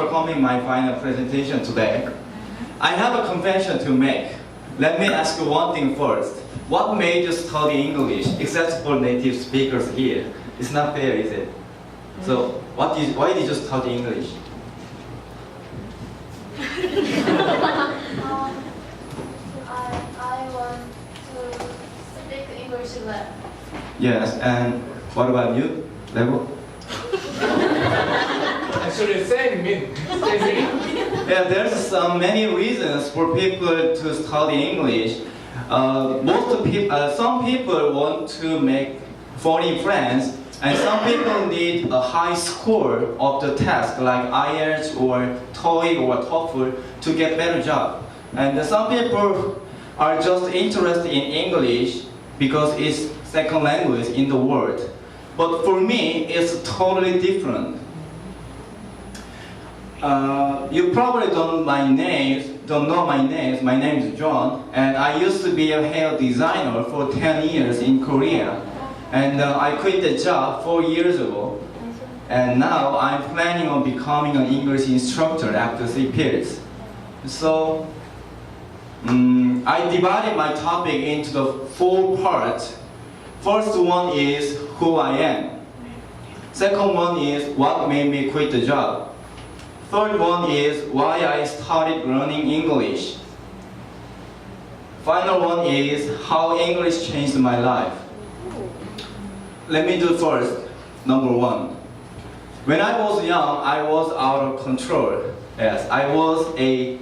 for coming my final presentation today. I have a confession to make. Let me ask you one thing first. What made you study English, except for native speakers here? It's not fair, is it? So, why did you study English? I want to speak English well. Yes, and what about you, Level? Actually, same mean. Yeah, there's many reasons for people to study English. Some people want to make foreign friends, and some people need a high score of the test, like IELTS or TOEIC or TOEFL, to get better job. And some people are just interested in English because it's second language in the world. But for me, it's totally different. You probably don't know my name. My name is John, and I used to be a hair designer for 10 years in Korea. And I quit the job 4 years ago. And now I'm planning on becoming an English instructor after CPILS. So, I divided my topic into the 4 parts. First one is who I am. Second one is what made me quit the job. Third one is why I started learning English. Final one is how English changed my life. Let me do first, number 1. When I was young, I was out of control. Yes, I was a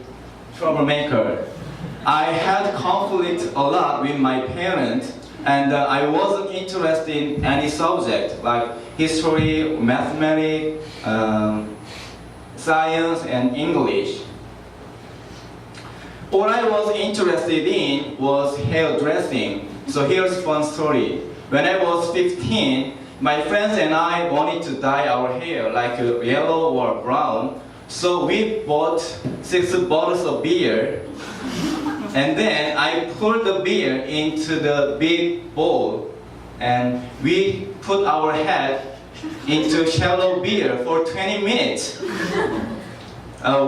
troublemaker. I had conflict a lot with my parents, and I wasn't interested in any subject like history, mathematics, science, and English. What I was interested in was hairdressing. So here's a fun story. When I was 15, my friends and I wanted to dye our hair like yellow or brown. So we bought 6 bottles of beer, and then I poured the beer into the big bowl, and we put our head into shallow beer for 20 minutes,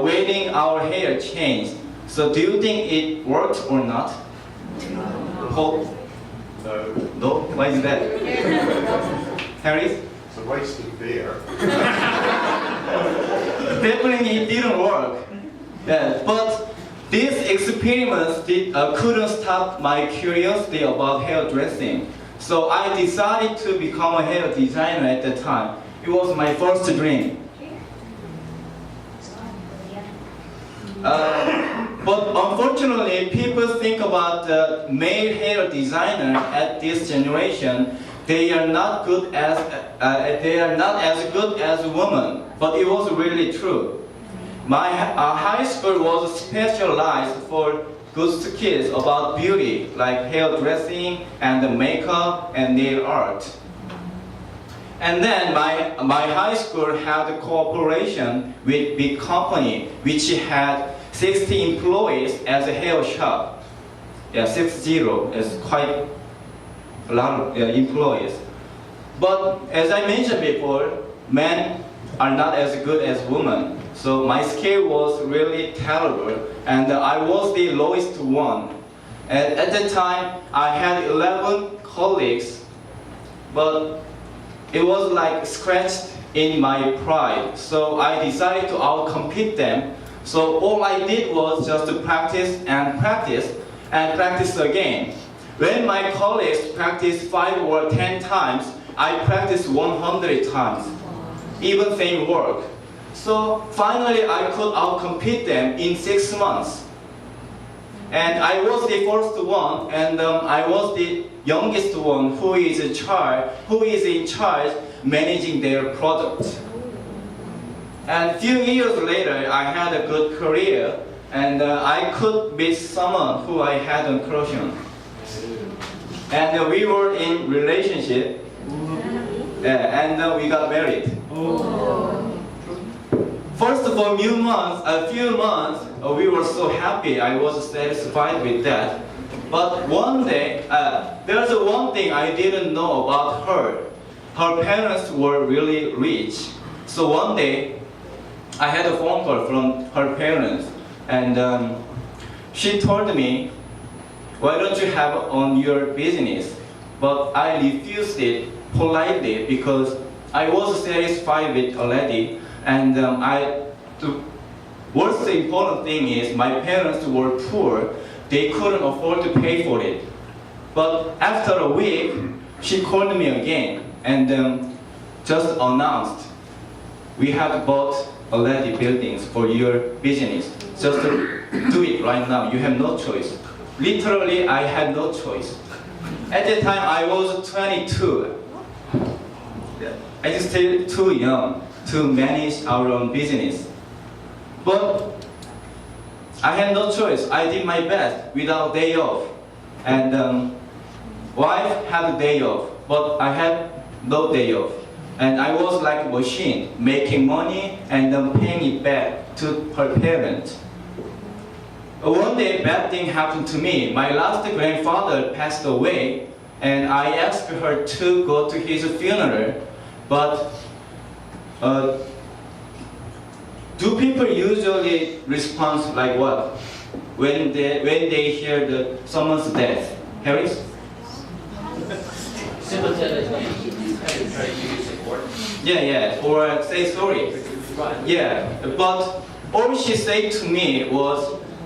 waiting our hair change. So do you think it worked or not? Hope? No? Why is that? Harris? It's a waste of beer. Definitely it didn't work. Yeah, but these experiments couldn't stop my curiosity about hairdressing. So I decided to become a hair designer at the time. It was my first dream. But unfortunately, people think about the male hair designer at this generation. They are not as good as women. But it was really true. My high school was specialized for good skills about beauty, like hairdressing and makeup and nail art. And then my high school had a cooperation with big company, which had 60 employees as a hair shop. Yeah, 60 is quite a lot of employees. But as I mentioned before, men are not as good as women. So my skill was really terrible, and I was the lowest one. And at the time, I had 11 colleagues, but it was like scratched in my pride. So I decided to outcompete them. So all I did was just to practice and practice and practice again. When my colleagues practiced 5 or 10 times, I practiced 100 times, even same work. So finally I could outcompete them in 6 months. And I was the first one, and I was the youngest one who is in charge managing their product. And a few years later, I had a good career, and I could meet someone who I had a crush on. And we were in relationship, and we got married. First of a few months, we were so happy. I was satisfied with that. But one day, there's one thing I didn't know about her. Her parents were really rich. So one day, I had a phone call from her parents, and she told me, "Why don't you have on your business?" But I refused it politely because I was satisfied with already, and the most important thing is my parents were poor; they couldn't afford to pay for it. But after a week, she called me again and just announced, "We have bought already buildings for your business. Just do it right now. You have no choice." Literally, I had no choice. At the time, I was 22. I was still too young to manage our own business. But I had no choice. I did my best without day off. And wife had a day off, but I had no day off. And I was like a machine, making money and then paying it back to her parents. One day, bad thing happened to me. My last grandfather passed away, and I asked her to go to his funeral. But do people usually respond like what when they hear someone's death? Harris? Sympathetic, try to use support. Yeah, or say sorry. Yeah, but all she said to me was,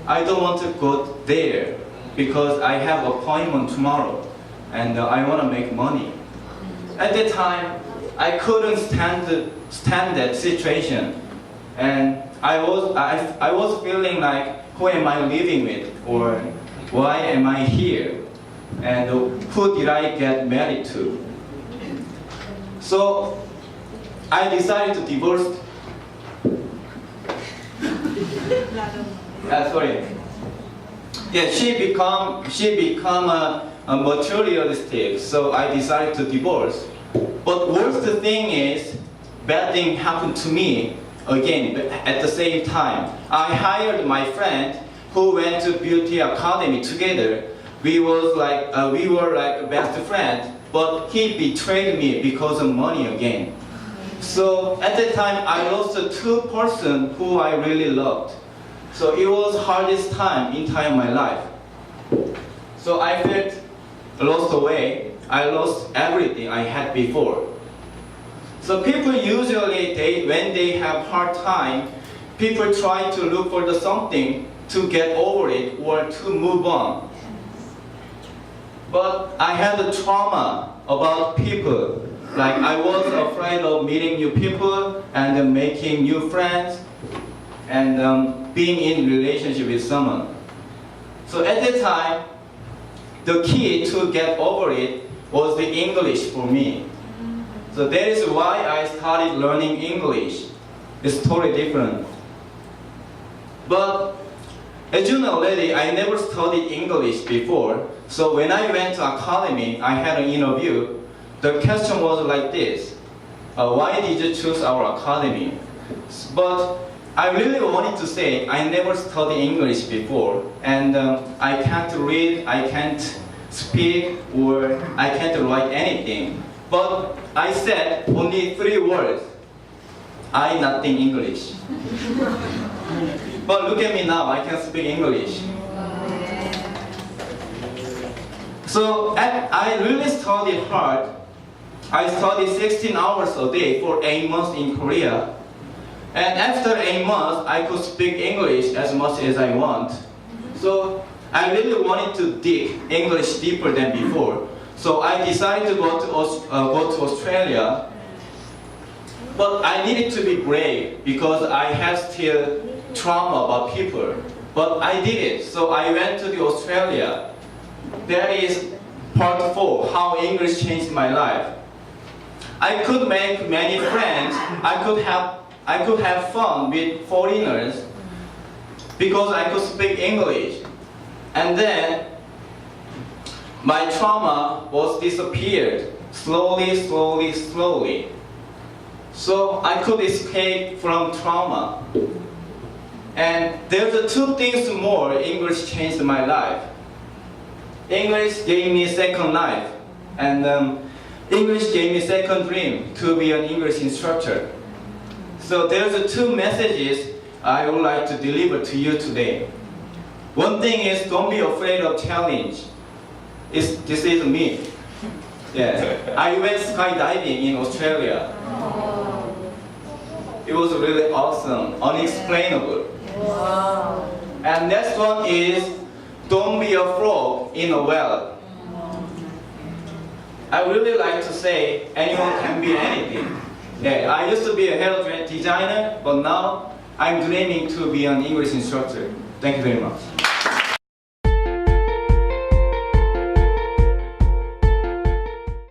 "I don't want to go there because I have appointment tomorrow and I want to make money." At the time, I couldn't stand that situation, and I was feeling like, who am I living with, or why am I here, and who did I get married to? So I decided to divorce. Sorry. Yeah, she become a materialistic. So I decided to divorce. But worst thing is, bad thing happened to me again at the same time. I hired my friend who went to beauty academy together. We were like best friends, but he betrayed me because of money again. So at that time, I lost two persons who I really loved. So it was hardest time in entire my life. So I felt lost away. I lost everything I had before. So people usually, when they have hard time, people try to look for something to get over it or to move on. But I had a trauma about people. Like I was afraid of meeting new people and making new friends and being in relationship with someone. So at the time, the key to get over it was the English for me. So that is why I started learning English. It's totally different. But as you know already, I never studied English before. So when I went to academy, I had an interview. The question was like this: why did you choose our academy? But I really wanted to say I never studied English before, and I can't read, I can't speak, or I can't write anything. But I said only 3 words: I nothing English. But look at me now, I can speak English. So I really studied hard. I studied 16 hours a day for 8 months in Korea. And after 8 months, I could speak English as much as I want. So I really wanted to dig English deeper than before. So I decided to go to Australia. But I needed to be brave because I have still trauma about people. But I did it. So I went to Australia. That is part 4, how English changed my life. I could make many friends. I could have fun with foreigners because I could speak English. And then my trauma was disappeared slowly. So I could escape from trauma. And there's 2 things more English changed my life. English gave me second life, and English gave me second dream to be an English instructor. So there's two messages I would like to deliver to you today. One thing is don't be afraid of challenge. This is me. Yeah, I went skydiving in Australia. It was really awesome, unexplainable. And next one is don't be a frog in a well. I really like to say anyone can be anything. Yeah, I used to be a hair designer, but now I'm dreaming to be an English instructor. Thank you very much.